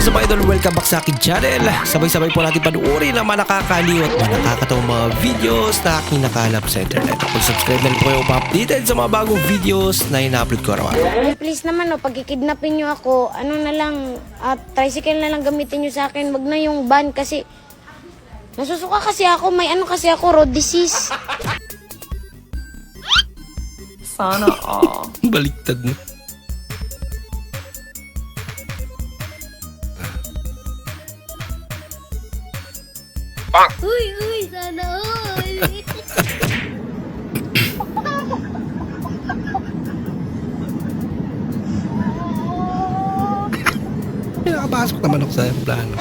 is up, idol? Welcome back sa akin channel. Sabay-sabay po natin panuorin ang mga nakakaliw at mga nakakatawang mga videos na aking nakalap sa internet. Kung subscribe na rin po kayo pa-updated sa mga bagong videos na ina-upload ko araw. Please naman, pag ikidnapin nyo ako, ano na lang, tricycle na lang gamitin nyo sa akin. Wag na yung van kasi nasusuka kasi ako, may ano kasi ako, road disease. Sana all. Baliktad na. Uy, sana all. Nakapasok naman ako sa plano.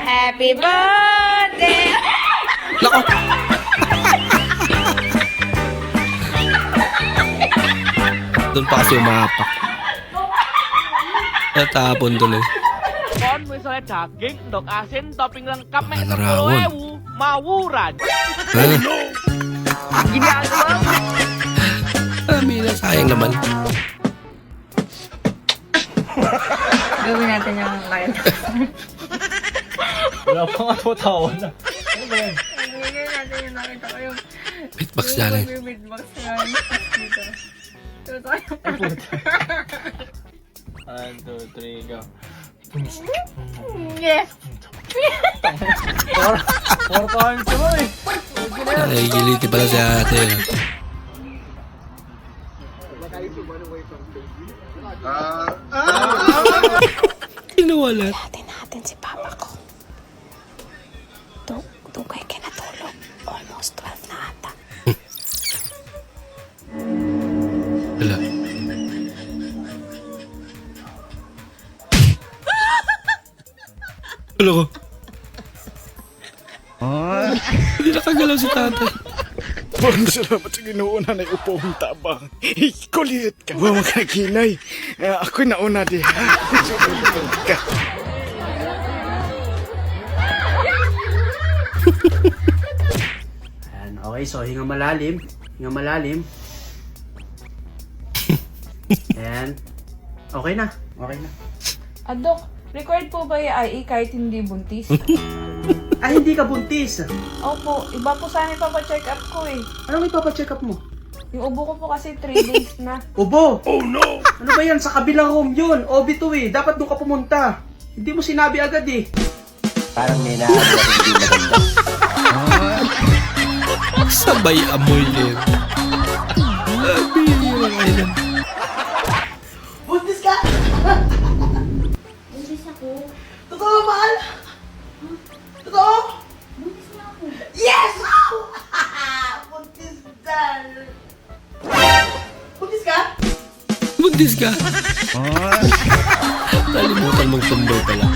Happy birthday! Lako! Doon pa kasi umapak. Natapon tuloy. Con với xoay daging, dok asin, topping lengkap, Mga larawan. mawuran. Ginagawa mo. Na, sayang naman. Gawin natin yung lion. Wala pa nga tatawa na. Gawin natin yung nakita ko yung Beatbox challenge. beatbox yan. Dito. Ito tayo. 1, 2, 3, go. Yes! 4 times mo eh. Nakikiliti pala si ate. Kinuwalat. Natin si papa ko. Dugay kinatulog. Almost 12 na ata. Wala. Wala ko. Hindi nakagalaw si tatay. Maraming salamat sa ginuuna na upo ang tabang. Kulit ka. Huwag makaginay. Ako'y nauna di. Sulit ka. Ayan, okay, so hinga malalim. Hinga malalim. Ayan. Okay na. Okay na. Dok, required po ba yung IE kahit hindi buntis? Ay, hindi ka buntis. Opo, iba po sana ipapacheck up ko eh. Anong ipapacheck up mo? Yung ubo ko po kasi 3 days na. Ubo! Oh no! Ano ba yan? Sa kabilang room yun. OB2 eh. Dapat doon ka pumunta. Hindi mo sinabi agad eh. Sabay amoy din. Sabi yung island. Buntis ka? Buntis ako. Totoo, mahal? Totoo? Buntis na ako. Yes! Buntis ka. Buntis ka? Buntis ka. Nalimutan mong tumboy pala.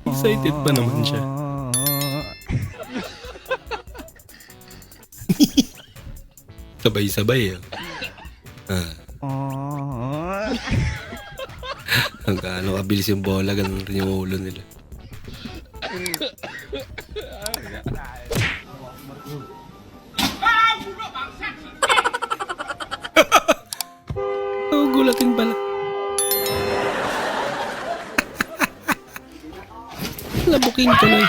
Excited pa naman siya. Sabay-sabay Hanggang kabilis yung bola, ganun rin yung ulo nila. Gulatin pala. Labuking tuloy.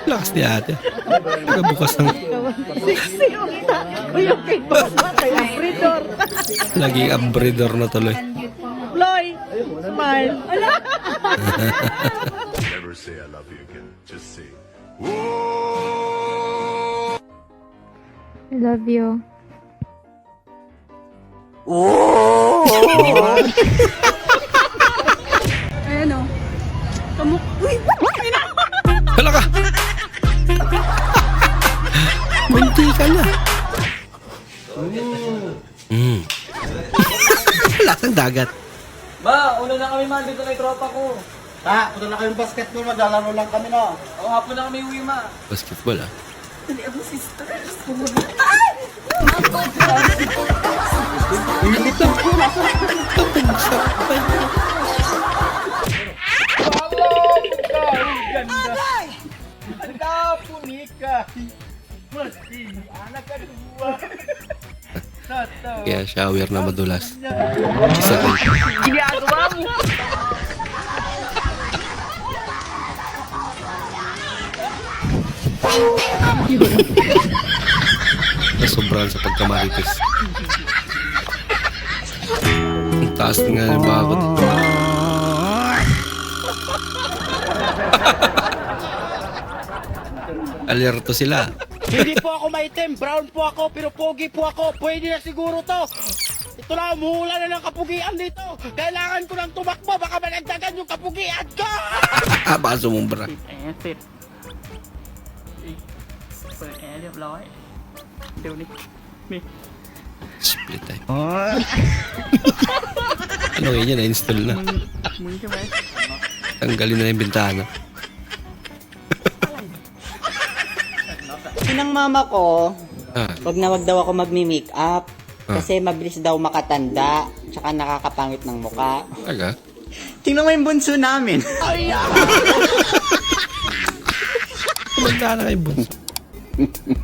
Lakas ni ate. Nagabukas ng... Naging abridor na tuloy. Floy! Smile! Never say I love you again. Just say, I love you. Ayan o. Hala ka! Munti ka na. Lasang dagat. Ma, una na kami man, dito na yung tropa ko. Ta, punta na kayong basketball, maglalaro lang kami no. Oo, hapon na kami uwi, ma. Basketball ah. Kaya shower na madulas. Isa ko. Ginagawa mo! Nasobrahan sa pagkamarites. Ang taas nga yung bakod. Alerto sila. Hindi po ako maitim, brown po ako, pero pogi po ako. Pwede na siguro to. Ito na, umuhula na ng kapugian dito. Kailangan ko ng tumakbo, baka malagdagan yung kapugian ko! Baka sumumbra. แอร์เสร็จเปิดแอร์เรียบร้อย เดี๋ยวนี้นี่ Split time. Ano ngayon yan? Na-install na. มึงใช่ไหม Tanggalin na yung bintana. Ng mama ko, Ah, wag na wag daw ako magmi-make up. Ah. Kasi mabilis daw makatanda, tsaka nakakapangit ng muka. talaga? Tingnan mo yung bunso namin. Kumanda na kayo, boss.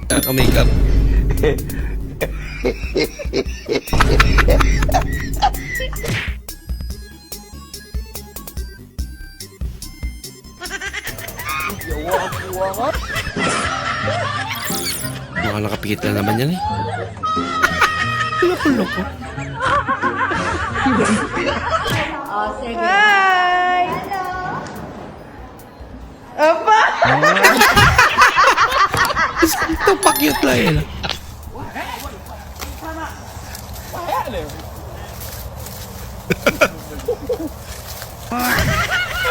Kaka-makeup. Baka nakapikit na naman yan eh. Loko-loko. Hi! Apa? Ito pa-cute lang yun.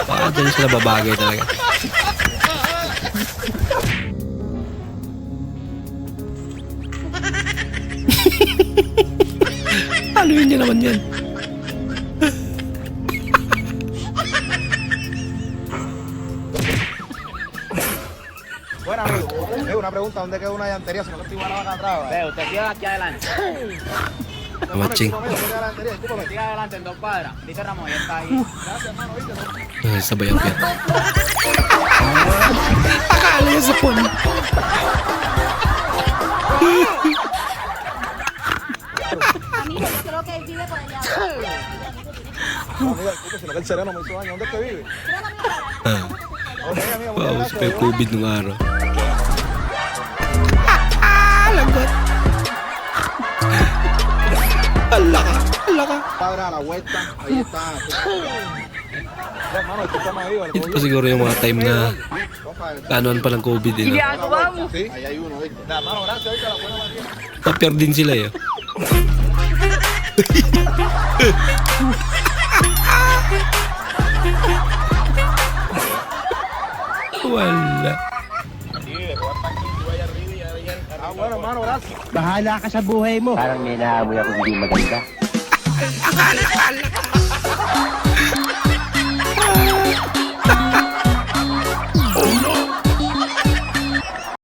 Baka dyan sila babagay talaga. Haluin niya naman yan. Ve, usted queda aquí adelante. Matching. Siga adelante en 2 cuadras. Dice Ramón, ya está ahí. Sabay ang piyat. Akala niya sa phone. Wow, sa COVID nung araw. Lagot. Ala ka. Ito pa siguro yung mga time na kanoan pa ng COVID eh. No? Ginagawa mo! Paper din sila eh. Wala. Bahala ka sa buhay mo. Parang may naamoy ako hindi maganda. Akala.